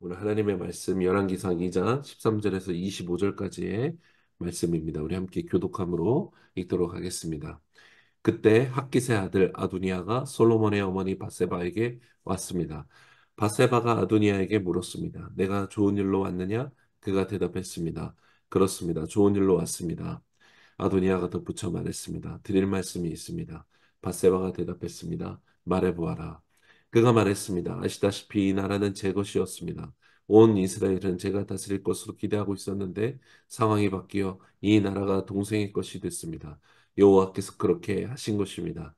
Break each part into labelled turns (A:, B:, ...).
A: 오늘 하나님의 말씀 열왕기상 2장 13절에서 25절까지의 말씀입니다. 우리 함께 교독함으로 읽도록 하겠습니다. 그때 핫깃의 아들 아도니아가 솔로몬의 어머니 바세바에게 왔습니다. 바세바가 아도니아에게 물었습니다. 내가 좋은 일로 왔느냐? 그가 대답했습니다. 그렇습니다. 좋은 일로 왔습니다. 아도니아가 덧붙여 말했습니다. 드릴 말씀이 있습니다. 바세바가 대답했습니다. 말해보아라. 그가 말했습니다. 아시다시피 이 나라는 제 것이었습니다. 온 이스라엘은 제가 다스릴 것으로 기대하고 있었는데 상황이 바뀌어 이 나라가 동생의 것이 됐습니다. 여호와께서 그렇게 하신 것입니다.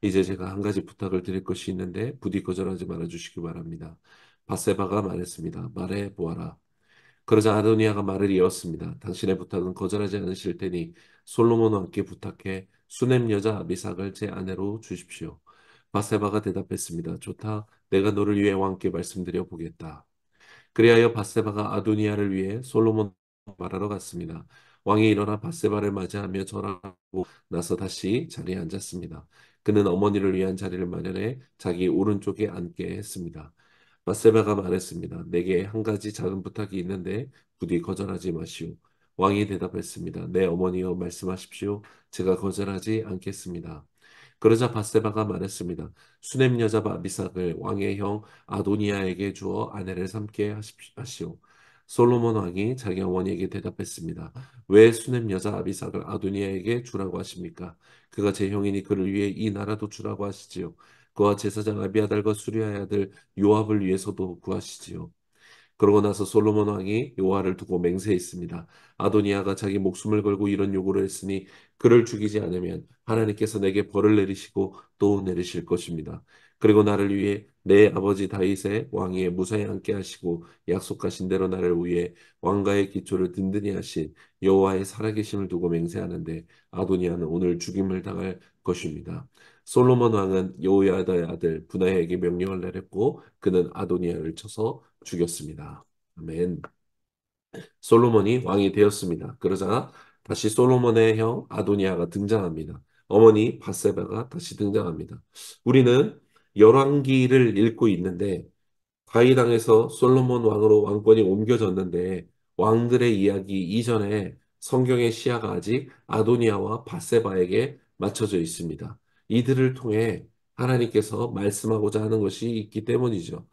A: 이제 제가 한 가지 부탁을 드릴 것이 있는데 부디 거절하지 말아 주시기 바랍니다. 바세바가 말했습니다. 말해 보아라. 그러자 아도니아가 말을 이었습니다. 당신의 부탁은 거절하지 않으실 테니 솔로몬 왕께 부탁해 수넴 여자 아비삭을 제 아내로 주십시오. 바세바가 대답했습니다. 좋다. 내가 너를 위해 왕께 말씀드려 보겠다. 그리하여 바세바가 아도니아를 위해 솔로몬 말하러 갔습니다. 왕이 일어나 바세바를 맞이하며 절하고 나서 다시 자리에 앉았습니다. 그는 어머니를 위한 자리를 마련해 자기 오른쪽에 앉게 했습니다. 바세바가 말했습니다. 내게 한 가지 작은 부탁이 있는데 부디 거절하지 마시오. 왕이 대답했습니다. 내 어머니여 말씀하십시오. 제가 거절하지 않겠습니다. 그러자 바세바가 말했습니다. 수넴 여자 아비삭을 왕의 형 아도니아에게 주어 아내를 삼게 하시오. 솔로몬 왕이 자기 어머니에게 대답했습니다. 왜 수넴 여자 아비삭을 아도니아에게 주라고 하십니까? 그가 제 형이니 그를 위해 이 나라도 주라고 하시지요. 그와 제사장 아비아달과 수리아의 아들 요압을 위해서도 구하시지요. 그러고 나서 솔로몬 왕이 여호와를 두고 맹세했습니다. 아도니아가 자기 목숨을 걸고 이런 요구를 했으니 그를 죽이지 않으면 하나님께서 내게 벌을 내리시고 또 내리실 것입니다. 그리고 나를 위해 내 아버지 다윗의 왕위에 무사히 앉게 하시고 약속하신 대로 나를 위해 왕가의 기초를 든든히 하신 여호와의 살아계심을 두고 맹세하는데 아도니아는 오늘 죽임을 당할 것입니다. 솔로몬 왕은 여호야다의 아들 분하야에게 명령을 내렸고 그는 아도니아를 쳐서 죽였습니다. 아멘. 솔로몬이 왕이 되었습니다. 그러자 다시 솔로몬의 형 아도니아가 등장합니다. 어머니 바세바가 다시 등장합니다. 우리는 열왕기를 읽고 있는데 다윗 왕에서 솔로몬 왕으로 왕권이 옮겨졌는데 왕들의 이야기 이전에 성경의 시야가 아직 아도니아와 바세바에게 맞춰져 있습니다. 이들을 통해 하나님께서 말씀하고자 하는 것이 있기 때문이죠.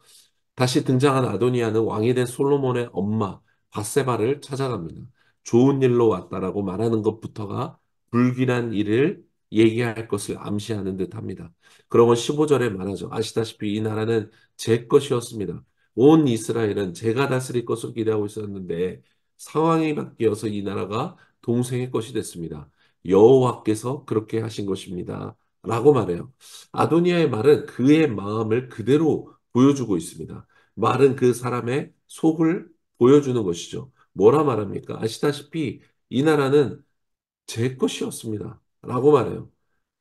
A: 다시 등장한 아도니아는 왕이 된 솔로몬의 엄마 바세바를 찾아갑니다. 좋은 일로 왔다라고 말하는 것부터가 불길한 일을 얘기할 것을 암시하는 듯합니다. 그러면 15절에 말하죠. 아시다시피 이 나라는 제 것이었습니다. 온 이스라엘은 제가 다스릴 것을 기대하고 있었는데 상황이 바뀌어서 이 나라가 동생의 것이 됐습니다. 여호와께서 그렇게 하신 것입니다. 라고 말해요. 아도니아의 말은 그의 마음을 그대로 보여주고 있습니다. 말은 그 사람의 속을 보여주는 것이죠. 뭐라 말합니까? 아시다시피 이 나라는 제 것이었습니다. 라고 말해요.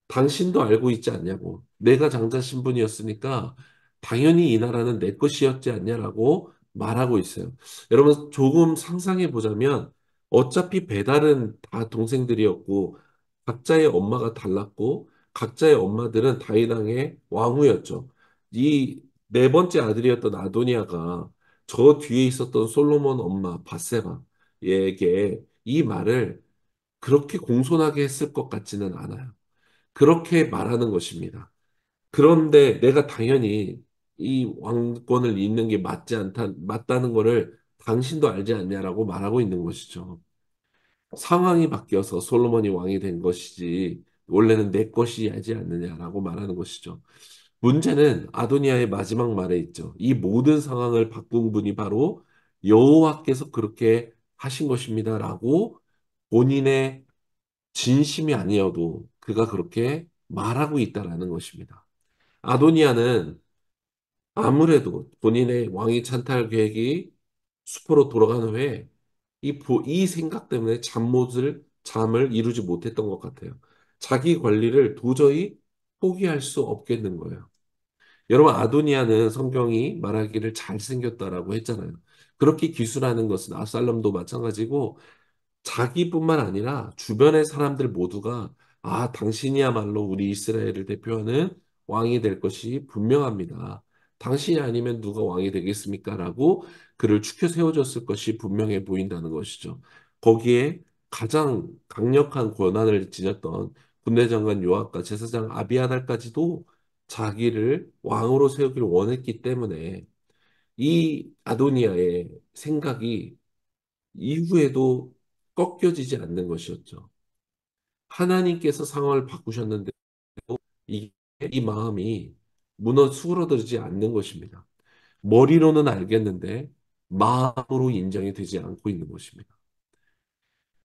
A: 당신도 알고 있지 않냐고. 내가 장자 신분이었으니까 당연히 이 나라는 내 것이었지 않냐라고 말하고 있어요. 여러분 조금 상상해 보자면 어차피 배달은 다 동생들이었고 각자의 엄마가 달랐고 각자의 엄마들은 다윗 왕의 왕후였죠. 이 네 번째 아들이었던 아도니아가 저 뒤에 있었던 솔로몬 엄마 바세바에게 이 말을 그렇게 공손하게 했을 것 같지는 않아요. 그렇게 말하는 것입니다. 그런데 내가 당연히 이 왕권을 잇는 게 맞다는 거를 당신도 알지 않냐라고 말하고 있는 것이죠. 상황이 바뀌어서 솔로몬이 왕이 된 것이지, 원래는 내 것이지 않느냐라고 말하는 것이죠. 문제는 아도니아의 마지막 말에 있죠. 이 모든 상황을 바꾼 분이 바로 여호와께서 그렇게 하신 것입니다라고 본인의 진심이 아니어도 그가 그렇게 말하고 있다라는 것입니다. 아도니아는 아무래도 본인의 왕위 찬탈 계획이 수포로 돌아간 후에 이 생각 때문에 잠을 이루지 못했던 것 같아요. 자기 권리를 도저히 포기할 수 없겠는 거예요. 여러분, 아도니아는 성경이 말하기를 잘생겼다라고 했잖아요. 그렇게 기술하는 것은 압살롬도 마찬가지고 자기뿐만 아니라 주변의 사람들 모두가 당신이야말로 우리 이스라엘을 대표하는 왕이 될 것이 분명합니다. 당신이 아니면 누가 왕이 되겠습니까? 라고 그를 추켜 세워줬을 것이 분명해 보인다는 것이죠. 거기에 가장 강력한 권한을 지녔던 군대장관 요압과 제사장 아비아달까지도 자기를 왕으로 세우기를 원했기 때문에 이 아도니아의 생각이 이후에도 꺾여지지 않는 것이었죠. 하나님께서 상황을 바꾸셨는데 이, 이 마음이 무너 수그러들지 않는 것입니다. 머리로는 알겠는데 마음으로 인정이 되지 않고 있는 것입니다.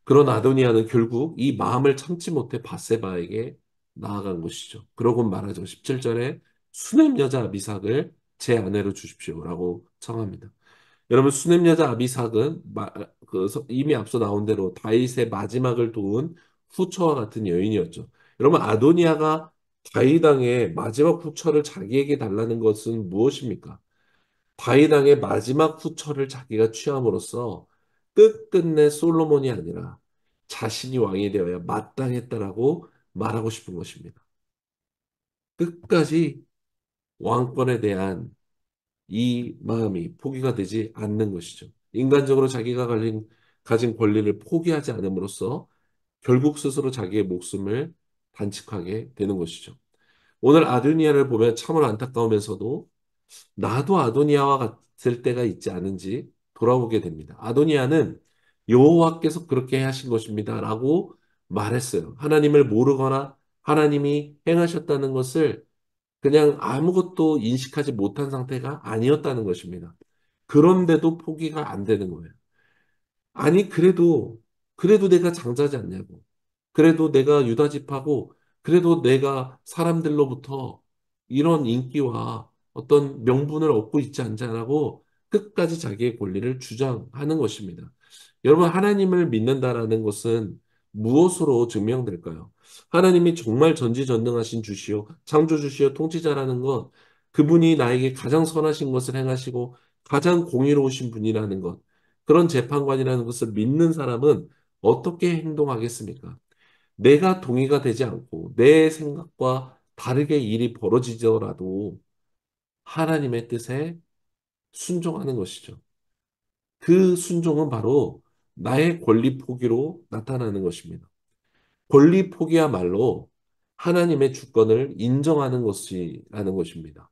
A: 그런 아도니아는 결국 이 마음을 참지 못해 밧세바에게 나아간 것이죠. 그러고 말하죠. 17절에 수냄 여자 아비삭을 제 아내로 주십시오라고 청합니다. 여러분 수냄 여자 아비삭은 이미 앞서 나온 대로 다윗의 마지막을 도운 후처와 같은 여인이었죠. 여러분 아도니아가 다윗 왕의 마지막 후처를 자기에게 달라는 것은 무엇입니까? 다윗 왕의 마지막 후처를 자기가 취함으로써 끝끝내 솔로몬이 아니라 자신이 왕이 되어야 마땅했다라고 말하고 싶은 것입니다. 끝까지 왕권에 대한 이 마음이 포기가 되지 않는 것이죠. 인간적으로 자기가 가진 권리를 포기하지 않음으로써 결국 스스로 자기의 목숨을 단축하게 되는 것이죠. 오늘 아도니아를 보면 참으로 안타까우면서도 나도 아도니아와 같을 때가 있지 않은지 돌아보게 됩니다. 아도니아는 여호와께서 그렇게 하신 것입니다라고 말했어요. 하나님을 모르거나 하나님이 행하셨다는 것을 그냥 아무것도 인식하지 못한 상태가 아니었다는 것입니다. 그런데도 포기가 안 되는 거예요. 아니, 그래도 내가 장자지 않냐고. 그래도 내가 유다집하고, 그래도 내가 사람들로부터 이런 인기와 어떤 명분을 얻고 있지 않냐고 끝까지 자기의 권리를 주장하는 것입니다. 여러분, 하나님을 믿는다라는 것은 무엇으로 증명될까요? 하나님이 정말 전지전능하신 주시오, 창조주시오, 통치자라는 것, 그분이 나에게 가장 선하신 것을 행하시고 가장 공의로우신 분이라는 것, 그런 재판관이라는 것을 믿는 사람은 어떻게 행동하겠습니까? 내가 동의가 되지 않고 내 생각과 다르게 일이 벌어지더라도 하나님의 뜻에 순종하는 것이죠. 그 순종은 바로 나의 권리 포기로 나타나는 것입니다. 권리 포기야말로 하나님의 주권을 인정하는 것이라는 것입니다.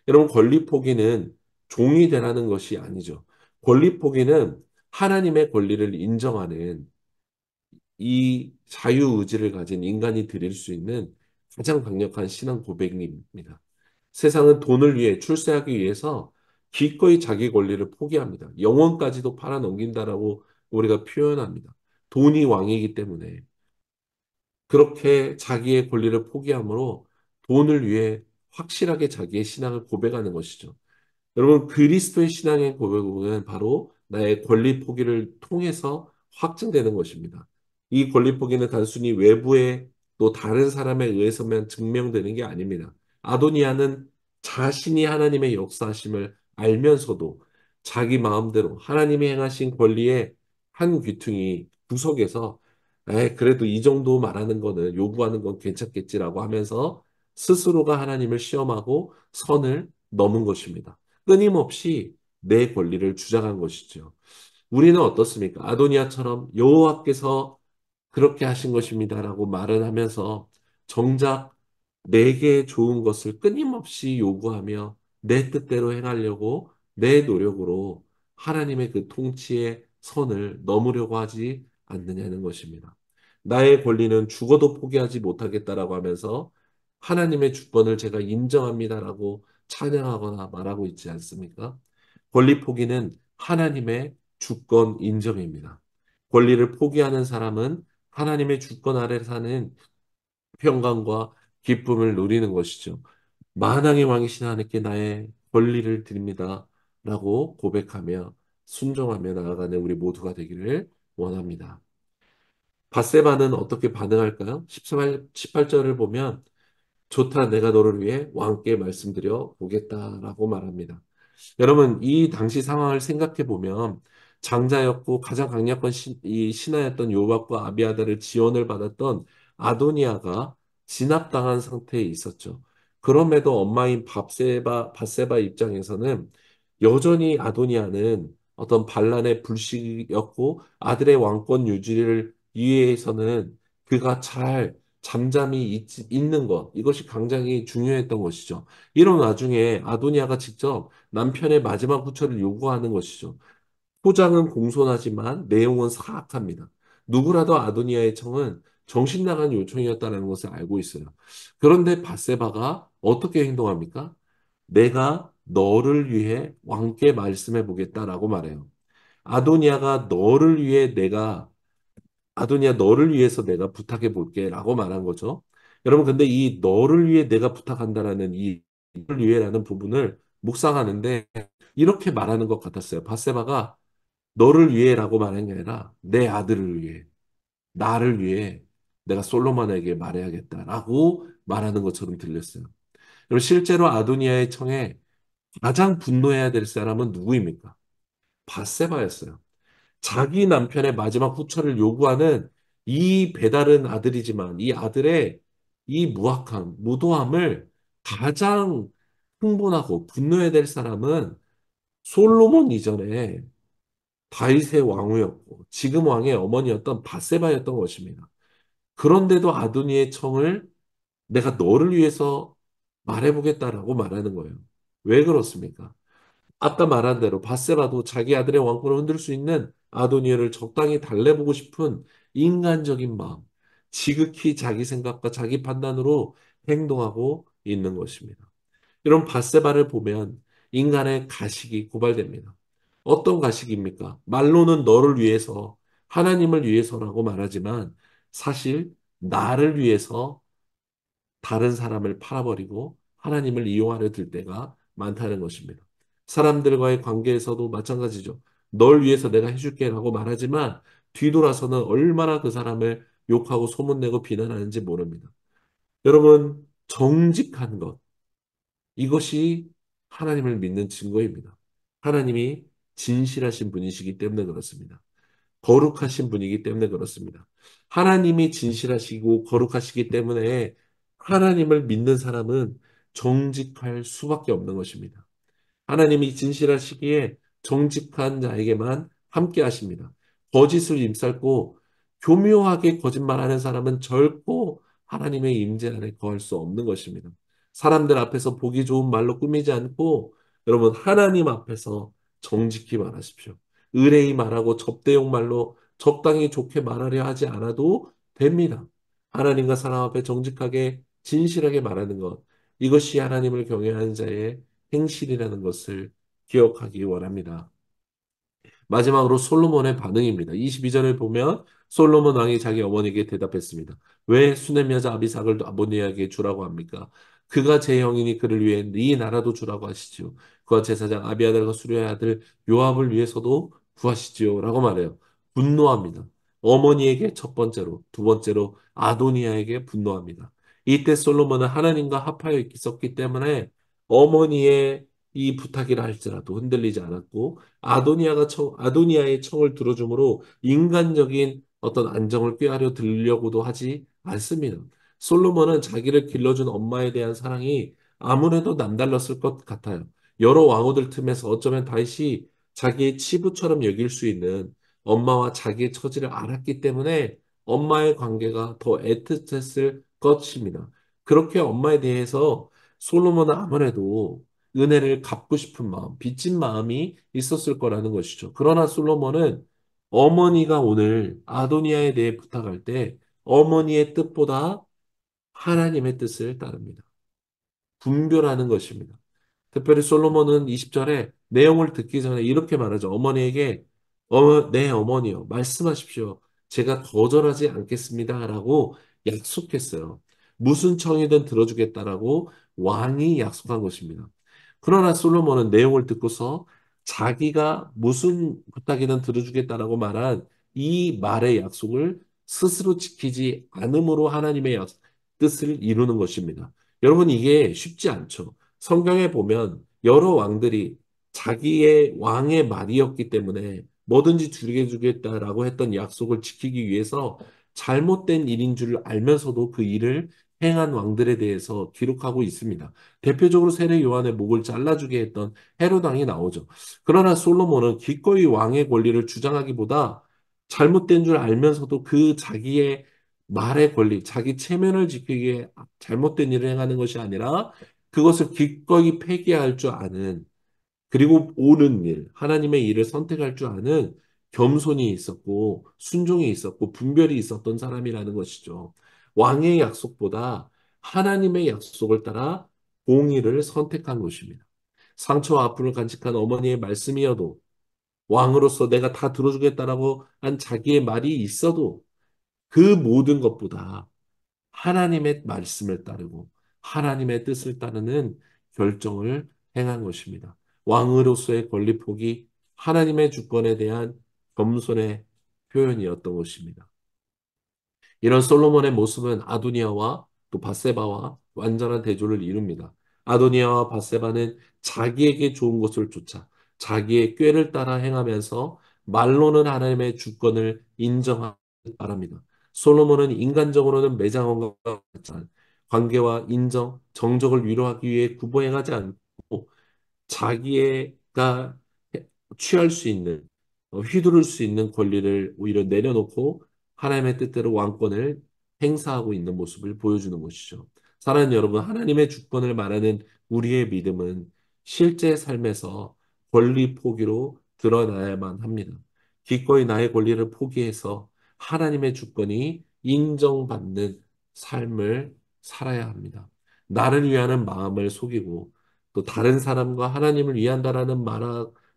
A: 여러분, 권리 포기는 종이 되라는 것이 아니죠. 권리 포기는 하나님의 권리를 인정하는 이 자유의지를 가진 인간이 드릴 수 있는 가장 강력한 신앙 고백입니다. 세상은 돈을 위해 출세하기 위해서 기꺼이 자기 권리를 포기합니다. 영혼까지도 팔아넘긴다라고 우리가 표현합니다. 돈이 왕이기 때문에 그렇게 자기의 권리를 포기함으로 돈을 위해 확실하게 자기의 신앙을 고백하는 것이죠. 여러분, 그리스도의 신앙의 고백은 바로 나의 권리 포기를 통해서 확증되는 것입니다. 이 권리 포기는 단순히 외부의 또 다른 사람에 의해서만 증명되는 게 아닙니다. 아도니아는 자신이 하나님의 역사하심을 알면서도 자기 마음대로 하나님이 행하신 권리의 한 귀퉁이 구석에서 그래도 이 정도 말하는 거는 요구하는 건 괜찮겠지라고 하면서 스스로가 하나님을 시험하고 선을 넘은 것입니다. 끊임없이 내 권리를 주장한 것이죠. 우리는 어떻습니까? 아도니아처럼 여호와께서 그렇게 하신 것입니다라고 말을 하면서 정작 내게 좋은 것을 끊임없이 요구하며 내 뜻대로 행하려고 내 노력으로 하나님의 그 통치의 선을 넘으려고 하지 않느냐는 것입니다. 나의 권리는 죽어도 포기하지 못하겠다라고 하면서 하나님의 주권을 제가 인정합니다라고 찬양하거나 말하고 있지 않습니까? 권리 포기는 하나님의 주권 인정입니다. 권리를 포기하는 사람은 하나님의 주권 아래 사는 평강과 기쁨을 누리는 것이죠. 만왕의 왕이신 하나님께 나의 권리를 드립니다. 라고 고백하며 순종하며 나아가는 우리 모두가 되기를 원합니다. 바세바는 어떻게 반응할까요? 18절을 보면 좋다 내가 너를 위해 왕께 말씀드려 보겠다라고 말합니다. 여러분, 이 당시 상황을 생각해 보면 장자였고 가장 강력한 이 신하였던 요압과 아비아달을 지원을 받았던 아도니아가 진압당한 상태에 있었죠. 그럼에도 엄마인 바세바 입장에서는 여전히 아도니아는 어떤 반란의 불씨였고 아들의 왕권 유지를 위해서는 그가 잘 잠잠히 있는 것, 이것이 굉장히 중요했던 것이죠. 이런 와중에 아도니아가 직접 남편의 마지막 후처를 요구하는 것이죠. 포장은 공손하지만 내용은 사악합니다. 누구라도 아도니아의 청은 정신 나간 요청이었다는 것을 알고 있어요. 그런데 바세바가 어떻게 행동합니까? 내가 너를 위해 왕께 말씀해 보겠다라고 말해요. 아도니아가 너를 위해 아도니아 너를 위해서 내가 부탁해 볼게라고 말한 거죠. 여러분, 근데 이 너를 위해 내가 부탁한다라는 이 너를 위해라는 부분을 묵상하는데 이렇게 말하는 것 같았어요. 바세바가 너를 위해라고 말한 게 아니라 내 아들을 위해, 나를 위해 내가 솔로몬에게 말해야겠다라고 말하는 것처럼 들렸어요. 그리고 실제로 아도니아의 청에 가장 분노해야 될 사람은 누구입니까? 바세바였어요. 자기 남편의 마지막 후처를 요구하는 이 배다른 아들이지만 이 아들의 이 무악함, 무도함을 가장 흥분하고 분노해야 될 사람은 솔로몬 이전에 다윗의 왕후였고 지금 왕의 어머니였던 바세바였던 것입니다. 그런데도 아도니의 청을 내가 너를 위해서 말해보겠다라고 말하는 거예요. 왜 그렇습니까? 아까 말한 대로 바세바도 자기 아들의 왕권을 흔들 수 있는 아도니아를 적당히 달래보고 싶은 인간적인 마음, 지극히 자기 생각과 자기 판단으로 행동하고 있는 것입니다. 이런 바세바를 보면 인간의 가식이 고발됩니다. 어떤 가식입니까? 말로는 너를 위해서, 하나님을 위해서라고 말하지만 사실 나를 위해서 다른 사람을 팔아버리고 하나님을 이용하려 들 때가 많다는 것입니다. 사람들과의 관계에서도 마찬가지죠. 널 위해서 내가 해줄게라고 말하지만 뒤돌아서는 얼마나 그 사람을 욕하고 소문내고 비난하는지 모릅니다. 여러분, 정직한 것. 이것이 하나님을 믿는 증거입니다. 하나님이 진실하신 분이시기 때문에 그렇습니다. 거룩하신 분이기 때문에 그렇습니다. 하나님이 진실하시고 거룩하시기 때문에 하나님을 믿는 사람은 정직할 수밖에 없는 것입니다. 하나님이 진실하시기에 정직한 자에게만 함께 하십니다. 거짓을 임살고 교묘하게 거짓말하는 사람은 결코 하나님의 임재 안에 거할 수 없는 것입니다. 사람들 앞에서 보기 좋은 말로 꾸미지 않고 여러분 하나님 앞에서 정직히 말하십시오. 의뢰히 말하고 접대용 말로 적당히 좋게 말하려 하지 않아도 됩니다. 하나님과 사람 앞에 정직하게 진실하게 말하는 것. 이것이 하나님을 경외하는 자의 행실이라는 것을 기억하기 원합니다. 마지막으로 솔로몬의 반응입니다. 22절을 보면 솔로몬 왕이 자기 어머니에게 대답했습니다. 왜 수넴 여자 아비삭을 아버니에게 주라고 합니까? 그가 제 형이니 그를 위해 네 나라도 주라고 하시지요. 그와 제사장 아비아달과 수리의 아들 요압을 위해서도 구하시지요. 라고 말해요. 분노합니다. 어머니에게 첫 번째로, 두 번째로 아도니아에게 분노합니다. 이때 솔로몬은 하나님과 합하여 있었기 때문에 어머니의 이 부탁이라 할지라도 흔들리지 않았고 아도니아의 청을 들어줌으로 인간적인 어떤 안정을 꾀하려 들려고도 하지 않습니다. 솔로몬은 자기를 길러준 엄마에 대한 사랑이 아무래도 남달랐을 것 같아요. 여러 왕후들 틈에서 어쩌면 다윗이 자기의 치부처럼 여길 수 있는 엄마와 자기의 처지를 알았기 때문에 엄마의 관계가 더 애틋했을 것입니다. 그렇게 엄마에 대해서 솔로몬은 아무래도 은혜를 갚고 싶은 마음, 빚진 마음이 있었을 거라는 것이죠. 그러나 솔로몬은 어머니가 오늘 아도니아에 대해 부탁할 때 어머니의 뜻보다 하나님의 뜻을 따릅니다. 분별하는 것입니다. 특별히 솔로몬은 20절에 내용을 듣기 전에 이렇게 말하죠. 어머니에게 내 어머니요 말씀하십시오. 제가 거절하지 않겠습니다라고 약속했어요. 무슨 청이든 들어주겠다라고 왕이 약속한 것입니다. 그러나 솔로몬은 내용을 듣고서 자기가 무슨 부탁이든 들어주겠다라고 말한 이 말의 약속을 스스로 지키지 않음으로 하나님의 뜻을 이루는 것입니다. 여러분 이게 쉽지 않죠. 성경에 보면 여러 왕들이 자기의 왕의 말이었기 때문에 뭐든지 주겠다라고 했던 약속을 지키기 위해서 잘못된 일인 줄 알면서도 그 일을 행한 왕들에 대해서 기록하고 있습니다. 대표적으로 세례 요한의 목을 잘라주게 했던 헤롯 왕이 나오죠. 그러나 솔로몬은 기꺼이 왕의 권리를 주장하기보다 잘못된 줄 알면서도 그 자기의 말의 권리, 자기 체면을 지키기 위해 잘못된 일을 행하는 것이 아니라 그것을 기꺼이 폐기할 줄 아는, 그리고 옳은 일, 하나님의 일을 선택할 줄 아는 겸손이 있었고 순종이 있었고 분별이 있었던 사람이라는 것이죠. 왕의 약속보다 하나님의 약속을 따라 공의를 선택한 것입니다. 상처와 아픔을 간직한 어머니의 말씀이어도, 왕으로서 내가 다 들어주겠다라고 한 자기의 말이 있어도, 그 모든 것보다 하나님의 말씀을 따르고 하나님의 뜻을 따르는 결정을 행한 것입니다. 왕으로서의 권리 포기, 하나님의 주권에 대한 겸손의 표현이었던 것입니다. 이런 솔로몬의 모습은 아도니아와 또 밧세바와 완전한 대조를 이룹니다. 아도니아와 밧세바는 자기에게 좋은 것을 쫓아 자기의 꾀를 따라 행하면서 말로는 하나님의 주권을 인정하기 바랍니다. 솔로몬은 인간적으로는 매장원과 같지만 관계와 인정, 정적을 위로하기 위해 구보행하지 않고 자기가 취할 수 있는, 휘두를 수 있는 권리를 오히려 내려놓고 하나님의 뜻대로 왕권을 행사하고 있는 모습을 보여주는 것이죠. 사랑하는 여러분, 하나님의 주권을 말하는 우리의 믿음은 실제 삶에서 권리 포기로 드러나야만 합니다. 기꺼이 나의 권리를 포기해서 하나님의 주권이 인정받는 삶을 살아야 합니다. 나를 위하는 마음을 속이고 또 다른 사람과 하나님을 위한다라는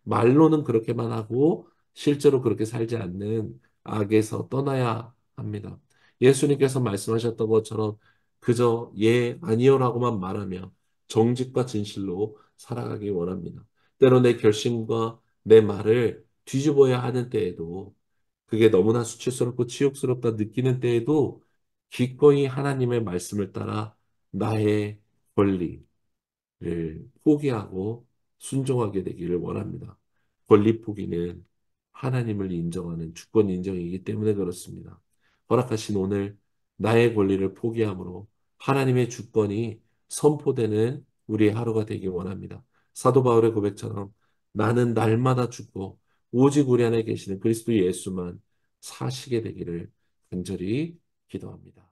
A: 말로는 그렇게만 하고 실제로 그렇게 살지 않는 악에서 떠나야 합니다. 예수님께서 말씀하셨던 것처럼 그저 예, 아니요라고만 말하며 정직과 진실로 살아가기 원합니다. 때로 내 결심과 내 말을 뒤집어야 하는 때에도, 그게 너무나 수치스럽고 치욕스럽다 느끼는 때에도 기꺼이 하나님의 말씀을 따라 나의 권리, 포기하고 순종하게 되기를 원합니다. 권리 포기는 하나님을 인정하는 주권 인정이기 때문에 그렇습니다. 허락하신 오늘 나의 권리를 포기함으로 하나님의 주권이 선포되는 우리의 하루가 되길 원합니다. 사도 바울의 고백처럼 나는 날마다 죽고 오직 우리 안에 계시는 그리스도 예수만 사시게 되기를 간절히 기도합니다.